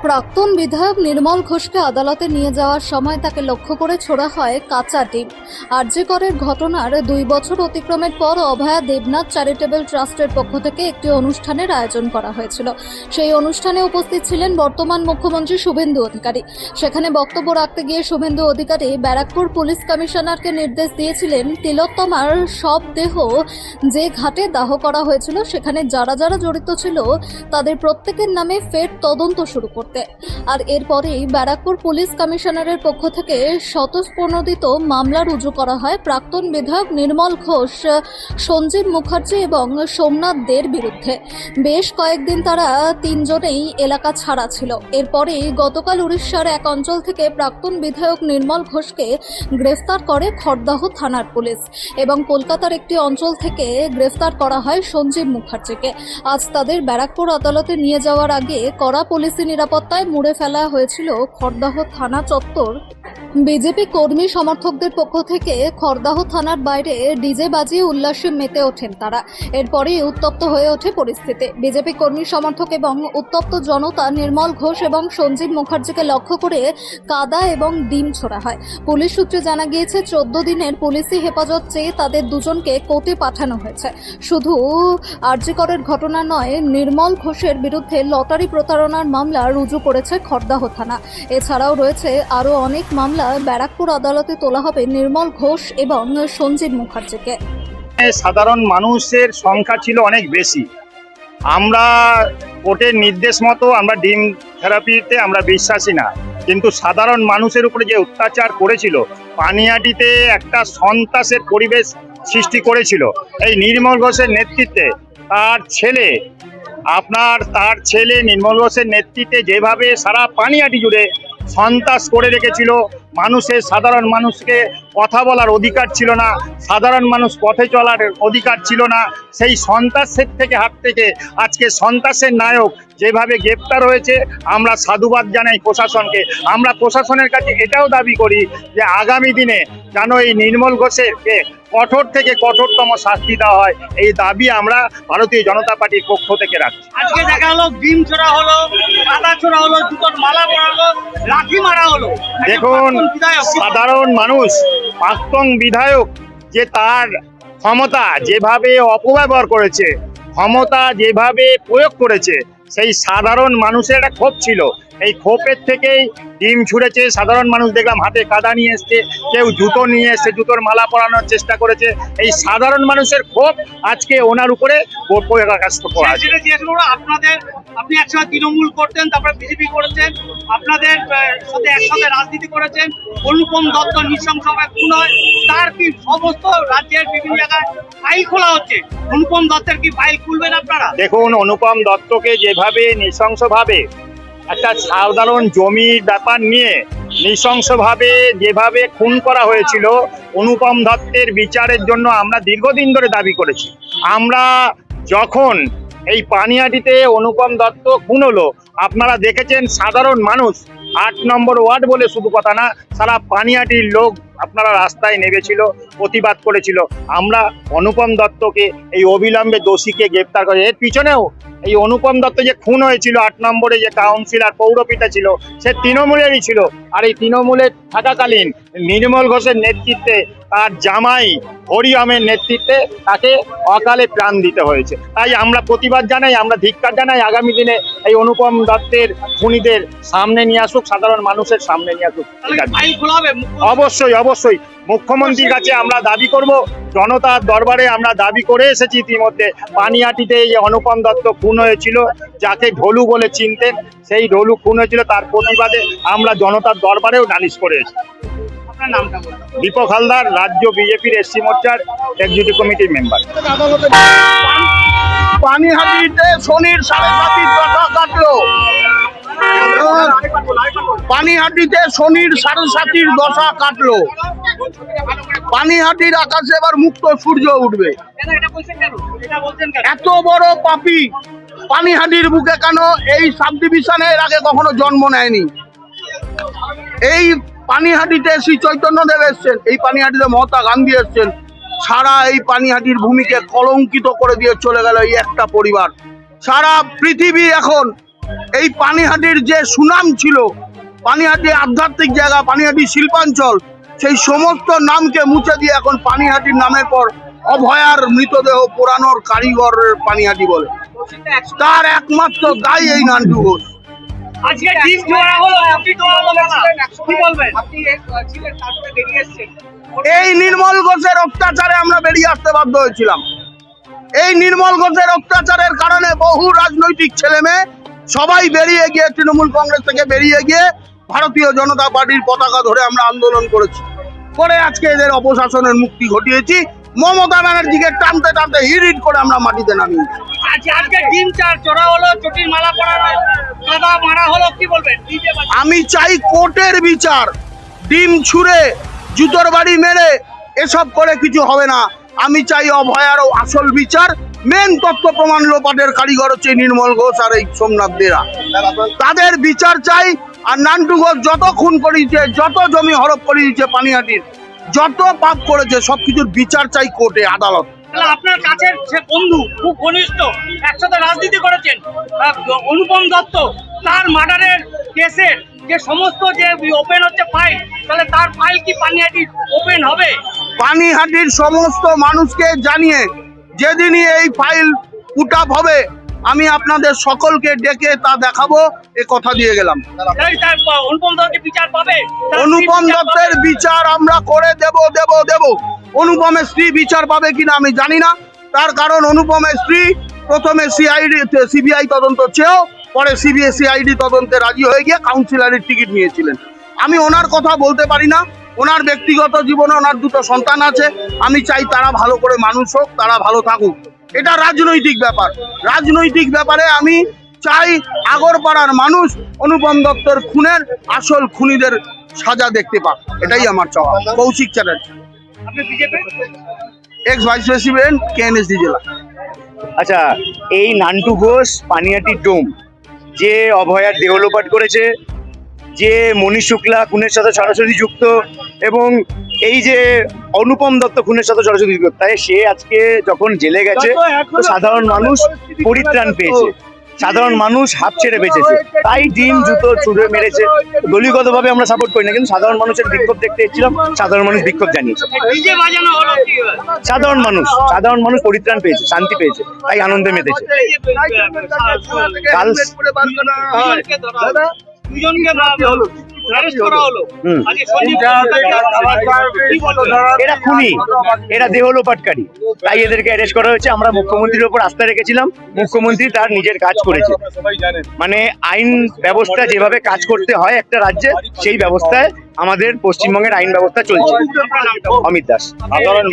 প্রাক্তন বিধায়ক নির্মল ঘোষকে আদালতে নিয়ে যাওয়ার সময় তাকে লক্ষ্য করে ছোড়া হয় কাঁচা ডিম। আরজি করের ঘটনার 2 বছর অতিক্রমের পর অভয়া দেবনাথ চ্যারিটেবল ট্রাস্টের পক্ষ থেকে একটি অনুষ্ঠানের আয়োজন করা হয়েছিল। সেই অনুষ্ঠানে উপস্থিত ছিলেন বর্তমান মুখ্যমন্ত্রী শুভেন্দু অধিকারী। সেখানে বক্তব্য রাখতে গিয়ে শুভেন্দু অধিকারী ব্যারাকপুর পুলিশ কমিশনারকে নির্দেশ দিয়েছিলেন তিলোত্তমার সব দেহ যে ঘাটে দাহ করা হয়েছিল সেখানে যারা যারা জড়িত ছিল তাদের প্রত্যেকের নামে ফের তদন্ত শুরু করতে। আর এরপরেই ব্যারাকপুর পুলিশ কমিশনারের পক্ষ থেকে স্বতঃপ্রণোদিত মামলা রুজু করা হয় প্রাক্তন বিধায়ক নির্মল ঘোষ, সঞ্জীব মুখার্জি এবং সোমনাথ দের বিরুদ্ধে। বেশ কয়েকদিন তারা তিনজনেই এলাকা ছাড়া ছিল। এরপরেই গতকাল উড়িষ্যার এক অঞ্চল থেকে প্রাক্তন বিধায়ক নির্মল ঘোষকে গ্রেফতার করে খড়দাহ থানার পুলিশ এবং কলকাতার একটি অঞ্চল থেকে গ্রেফতার করা হয় সঞ্জীব মুখার্জিকে। আজ তাদের ব্যারাকপুর আদালতে নিয়ে যাওয়ার আগে কড়া পুলিশি নিরাপত্তায় মুড়ে ফেলা হয়েছিল খড়দাহ থানা চত্বর। বিজেপি কর্মী সমর্থকদের পক্ষ থেকে খড়দাহ থানার বাইরে ডিজে বাজিয়ে উল্লাসে মেতে ওঠেন তারা। এরপরেই উত্তপ্ত হয়ে ওঠে পরিস্থিতি। বিজেপি কর্মী সমর্থক এবং উত্তপ্ত জনতা নির্মল ঘোষ এবং সঞ্জীব মুখার্জিকে লক্ষ্য করে কাদা এবং ডিম ছোড়া হয়। পুলিশ সূত্রে জানা গিয়েছে 14 দিনের পুলিশি হেফাজত চেয়ে তাদের দুজনকে কোর্টে পাঠানো হয়েছে। শুধু আরজি করের ঘটনা নয়, নির্মল ঘোষের বিরুদ্ধে লটারি প্রতারণার মামলা রুজু করেছে খড়দাহ থানা। এছাড়াও রয়েছে আরও অনেক মামলা। ব্যারাকপুর আদালতে তোলা হবে নির্মল ঘোষ এবং সঞ্জীব মুখার্জিকে। সাধারণ মানুষের সংখ্যা ছিল অনেক বেশি। আমরা কোর্টের নির্দেশ মতো আমরা ডিম থেরাপিতে আমরা বিশ্বাসী না, কিন্তু সাধারণ মানুষের উপরে যে অত্যাচার করেছিল, পানিহাটিতে একটা সন্ত্রাসের পরিবেশ সৃষ্টি করেছিল এই নির্মল ঘোষের নেতৃত্বে। তার ছেলে নির্মল ঘোষের নেতৃত্বে যেভাবে সারা পানিহাটি জুড়ে সন্ত্রাস করে রেখেছিল, সাধারণ মানুষকে কথা বলার অধিকার ছিল না, সাধারণ মানুষ পথে চলার অধিকার ছিল না। সেই সন্ত্রাসের হাত থেকে আজকে সন্ত্রাসের নায়ক যেভাবে গ্রেপ্তার হয়েছে, আমরা সাধুবাদ জানাই প্রশাসনকে। আমরা প্রশাসনের কাছে এটাও দাবি করি যে আগামী দিনে যেন এই নির্মল ঘোষেরকে কঠোর থেকে কঠোরতম শাস্তি দেওয়া হয়, এই দাবি আমরা ভারতীয় জনতা পার্টির পক্ষ থেকে রাখছি। আজকে দেখা হলো ডিম ছোড়া হলো, কাদা ছোড়া হলো, জুতোর মালা পরা হলো, লাঠি মারা হলো। দেখুন, সাধারণ মানুষ প্রাক্তন বিধায়ক যে তার ক্ষমতা যেভাবে অপব্যবহার করেছে, ক্ষমতা যেভাবে প্রয়োগ করেছে, সেই সাধারণ মানুষের একটা ক্ষোভ ছিল। এই ক্ষোভের থেকেই ডিম ছুঁড়েছে। সাধারণ মানুষ দেখলাম হাতে কাদা নিয়ে এসছে, কেউ জুতো নিয়ে এসছে, জুতোর মালা পরানোর চেষ্টা করেছে। এই সাধারণ মানুষের ক্ষোভ আজকে ওনার উপরে আপনি একসাথে তৃণমূল করতেন, তারপরে বিজেপি করেছেন, আপনাদের সাথে একসাথে রাজনীতি করেছেন। অনুপম দত্ত নৃশংসভাবে খুন হয়, তার কি সমস্ত রাজ্যের বিভিন্ন জায়গায় ফাইল খোলা হচ্ছে? অনুপম দত্তের কি ফাইল খুলবেন আপনারা? দেখুন, অনুপম দত্তকে যেভাবে নৃশংসভাবে একটা সাধারণ জমির ব্যাপার নিয়ে নৃশংসভাবে যেভাবে খুন করা হয়েছিল, অনুপম দত্তের বিচারের জন্য আমরা দীর্ঘদিন ধরে দাবি করেছি। আমরা যখন এই পানিহাটিতে অনুপম দত্ত খুন হলো, আপনারা দেখেছেন সাধারণ মানুষ 8 নম্বর ওয়ার্ড বলে শুধু কথা না, সারা পানিহাটির লোক আপনারা রাস্তায় নেমেছিল, প্রতিবাদ করেছিল। আমরা অনুপম দত্তকে এই অবিলম্বে দোষীকে গ্রেপ্তার করে। এর পিছনেও এই অনুপম দত্ত যে খুন হয়েছিল, 8 নম্বরে যে কাউন্সিলর পৌরপিতা ছিল, সে তৃণমূলেরই ছিল। আর এই তৃণমূলে থাকাকালীন নির্মল ঘোষের নেতৃত্বে তার জামাই হরিয়মের নেতৃত্বে তাকে অকালে প্রাণ দিতে হয়েছে। তাই আমরা প্রতিবাদ জানাই, আমরা ধিক্কার জানাই। আগামী দিনে এই অনুপম দত্তের খুনিদের সামনে নিয়ে আসুক, সাধারণ মানুষের সামনে নিয়ে আসুক। অবশ্যই অবশ্যই মুখ্যমন্ত্রীর কাছে আমরা দাবি করব, জনতার দরবারে আমরা দাবি করে এসেছি ইতিমধ্যে। পানিহাটিতে এই অনুপম দত্ত খুন হয়েছিল, যাকে ঢোলু বলে চিনতেন, সেই ঢোলু খুন হয়েছিল, তার প্রতিবাদে আমরা জনতার দরবারেও নালিশ করে এসেছি। দীপক হালদার, রাজ্য বিজেপির এসসি মোর্চার এক্সিকিউটিভ কমিটির মেম্বার। পানিহাটিতে শনির 7.5 দশা কাটলো। পানিহাটিতে শনির 7.5 দশা কাটলো। পানিহাটির আকাশে এবার মুক্ত সূর্য উঠবে। এত বড় পাপী পানিহাটির বুকে কেন এই সাব ডিভিশনের আগে কখনো জন্ম নেয়নি? এই পানিহাটিতে শ্রী চৈতন্যদেব এসছেন, এই পানিহাটিতে মহাত্মা গান্ধী এসছেন। সারা এই পানিহাটির ভূমিকে কলঙ্কিত করে দিয়ে চলে গেল এই একটা পরিবার। সারা পৃথিবী এখন এই পানিহাটির যে সুনাম ছিল, পানিহাটি আধ্যাত্মিক জায়গা, পানিহাটি শিল্পাঞ্চল, সেই সমস্ত নামকে মুছে দিয়ে এখন পানিহাটির নামের পর অভয়ার মৃতদেহ পোড়ানোর কারিগরের পানিহাটি বলে। তার একমাত্র দায়ী এই নান্টু ঘোষ। আজকে টিম জোড়া হলো, আপনি তো কি বলবেন? আপনি ছিলেন, তারপরে বেরিয়ে এসেছেন। এই নির্মল ঘোষের অত্যাচারে আমরা বেরিয়ে আসতে বাধ্য হয়েছিলাম। এই নির্মল ঘোষের অত্যাচারের কারণে বহু রাজনৈতিক ছেলে মেয়ে সবাই বেরিয়ে গিয়ে তৃণমূল কংগ্রেস থেকে বেরিয়ে গিয়ে ভারতীয় জনতা পার্টির পতাকা ধরে আমরা আন্দোলন করেছি, করে আজকে এদের অপশাসনের মুক্তি ঘটিয়েছি। মমতা ব্যানার্জিকে টানতে টানতে হিট করে আমরা মাটিতে নামিয়েছি। আজকে টিম জোড়া হলো, চটির মালা পরানো, কাদা মারা হলো, কি বলবেন? আমি চাই কোর্টের বিচার। ডিম ছুঁড়ে জুতোর বাড়ি মেরে এসব করে কিছু হবে না। আমি চাই অভয়ারও আসল বিচার। মেন তথ্য প্রমাণ লোপাটের কারিগর হচ্ছে নির্মল ঘোষ আর এই সোমনাথ বেরা, তাদের বিচার চাই। আর নান্টু ঘোষ যত খুন করিয়েছে, যত জমি হরপ করিয়েছে পানিহাটির, যত পাপ করেছে, সবকিছুর বিচার চাই কোর্টে, আদালত। আপনার কাছের সে বন্ধু, খুব ঘনিষ্ঠ, একসাথে রাজনীতি করেছেন, অনুপম দত্ত, তার মার্ডারের কেসের যে সমস্ত যে ওপেন হচ্ছে ফাইল, তাহলে তার ফাইল কি পানিহাটি ওপেন হবে? পানিহাটির সমস্ত মানুষকে জানিয়ে যেদিনই এই ফাইল পুট আপ হবে, আমি আপনাদের সকলকে ডেকে তা দেখাবো, এ কথা দিয়ে গেলাম। অনুপম দত্তের বিচার পাবে? অনুপম দত্তের বিচার আমরা করে দেব। অনুপমের স্ত্রী বিচার পাবে কিনা আমি জানি না, তার কারণ অনুপমের স্ত্রী প্রথমে সিবিআই তদন্ত চেয়েও পরে সিআইডি তদন্তে রাজি হয়ে গিয়ে কাউন্সিলরের টিকিট নিয়েছিলেন। আমি ওনার কথা বলতে পারি না। ওনার ব্যক্তিগত জীবনে ওনার দুটো সন্তান আছে। আমি চাই তারা ভালো করে মানুষ হোক, তারা ভালো থাকুক। এটা রাজনৈতিক ব্যাপার। রাজনৈতিক ব্যাপারে আমি চাই আগরপাড়ার মানুষ অনুপম দত্তের খুনের আসল খুনিদের সাজা দেখতে পাক, এটাই আমার চাওয়া। কৌশিক চ্যাটার্জি, আপনি বিজেপি এক্স ভাইস প্রেসিডেন্ট, কেএনএসডি জেলা। আচ্ছা, এই নান্টু ঘোষ পানিহাটির ডোম যে অভয়ার দেহ লোপাট করেছে, যে মনীষ শুক্লা খুনের সাথে সরাসরি যুক্ত, এবং এই যে অনুপম দত্ত খুনের সাথে সরাসরি যুক্ত, তাই সে আজকে যখন জেলে গেছে তো সাধারণ মানুষ পরিত্রাণ পেয়েছে, সাধারণ মানুষ হাফ ছেড়ে বেঁচেছে, তাই ডিম জুতো ছুড়ে মেরেছে। দলীয়গতভাবে আমরা সাপোর্ট করি না, কিন্তু সাধারণ মানুষের বিক্ষোভ দেখতে এসেছিলাম, সাধারণ মানুষ বিক্ষোভ জানিয়েছে। ডিজে বাজানো হলো, কি সাধারণ মানুষ পরিত্রাণ পেয়েছে, শান্তি পেয়েছে, তাই আনন্দে মেতেছে। দুজনকে অ্যারেস্ট করা হলো। আজকে সঞ্জীব এরা খুনি, এরা দেহ লোপাটকারী, তাই এদেরকে অ্যারেস্ট করা হয়েছে। আমরা মুখ্যমন্ত্রীর উপর আস্থা রেখেছিলাম, মুখ্যমন্ত্রী তার নিজের কাজ করেছে। মানে আইন ব্যবস্থা যেভাবে কাজ করতে হয় একটা রাজ্যে, সেই ব্যবস্থায় আমাদের পশ্চিমবঙ্গের আইন ব্যবস্থা চলছে। অমিত দাস, সাধারণ